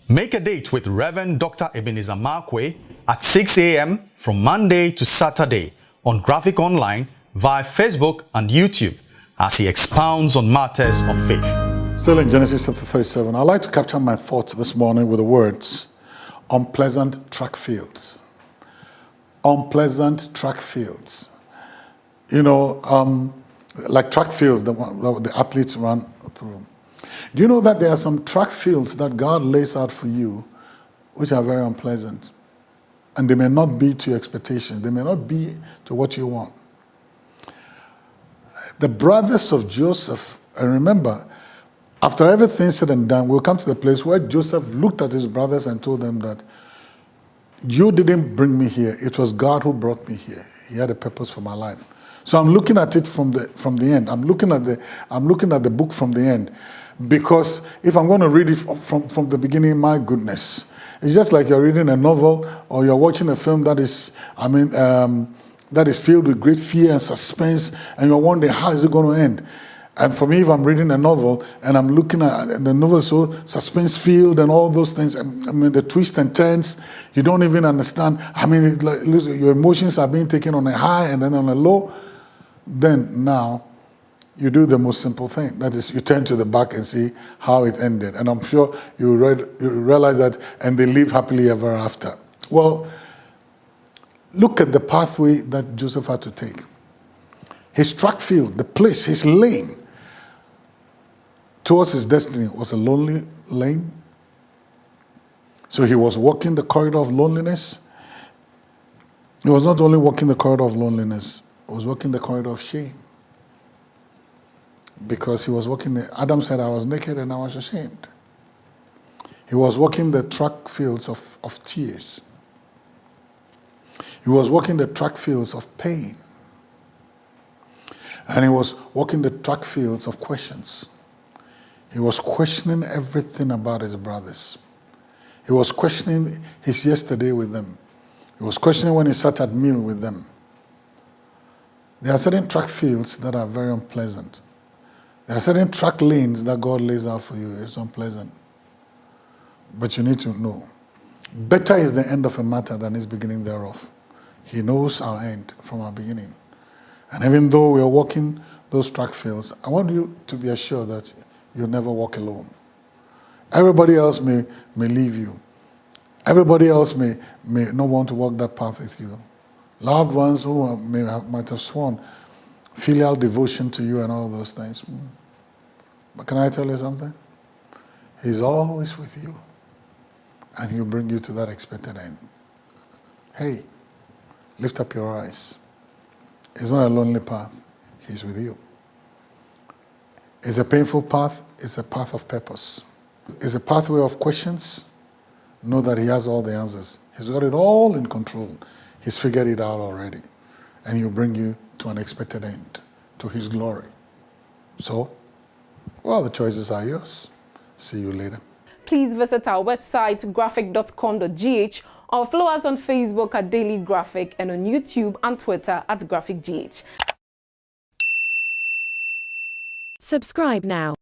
Make a date with Rev Dr Ebenezer Markwei at 6 a.m. from Monday to Saturday on Graphic Online via Facebook and YouTube as he expounds on matters of faith. Still in Genesis chapter 37, I'd like to capture my thoughts this morning with the words, unpleasant track fields. Unpleasant track fields. You know, like track fields that the athletes run through. Do you know that there are some track fields that God lays out for you which are very unpleasant? And they may not be to your expectations. They may not be to what you want. The brothers of Joseph, and remember, after everything said and done, we'll come to the place where Joseph looked at his brothers and told them that you didn't bring me here. It was God who brought me here. He had a purpose for my life. So I'm looking at it from the end. I'm looking at the book from the end. Because if I'm going to read it from the beginning, my goodness, it's just like you're reading a novel or you're watching a film that is, that is filled with great fear and suspense, and you're wondering how is it going to end. And for me, if I'm reading a novel and I'm looking at the novel, so suspense-filled and all those things, the twists and turns, you don't even understand. Your emotions are being taken on a high and then on a low. Then now, you do the most simple thing. That is, you turn to the back and see how it ended. And I'm sure you realize that, and they live happily ever after. Well, look at the pathway that Joseph had to take. His track field, the place, his lane towards his destiny was a lonely lane. So he was walking the corridor of loneliness. He was not only walking the corridor of loneliness, he was walking the corridor of shame. Because he was walking, Adam said, I was naked and I was ashamed. He was walking the track fields of tears. He was walking the track fields of pain. And he was walking the track fields of questions. He was questioning everything about his brothers. He was questioning his yesterday with them. He was questioning when he sat at meal with them. There are certain track fields that are very unpleasant. There are certain track lanes that God lays out for you. It's unpleasant. But you need to know. Better is the end of a matter than its beginning thereof. He knows our end from our beginning. And even though we are walking those track fields, I want you to be assured that you'll never walk alone. Everybody else may leave you. Everybody else may not want to walk that path with you. Loved ones who might have sworn filial devotion to you and all those things. But can I tell you something? He's always with you. And he'll bring you to that expected end. Hey, lift up your eyes. It's not a lonely path. He's with you. It's a painful path. It's a path of purpose. It's a pathway of questions. Know that he has all the answers. He's got it all in control. He's figured it out already. And he'll bring you to an expected end, to his glory. So, well, the choices are yours. See you later. Please visit our website, graphic.com.gh, or follow us on Facebook at Daily Graphic and on YouTube and Twitter at GraphicGH. Subscribe now.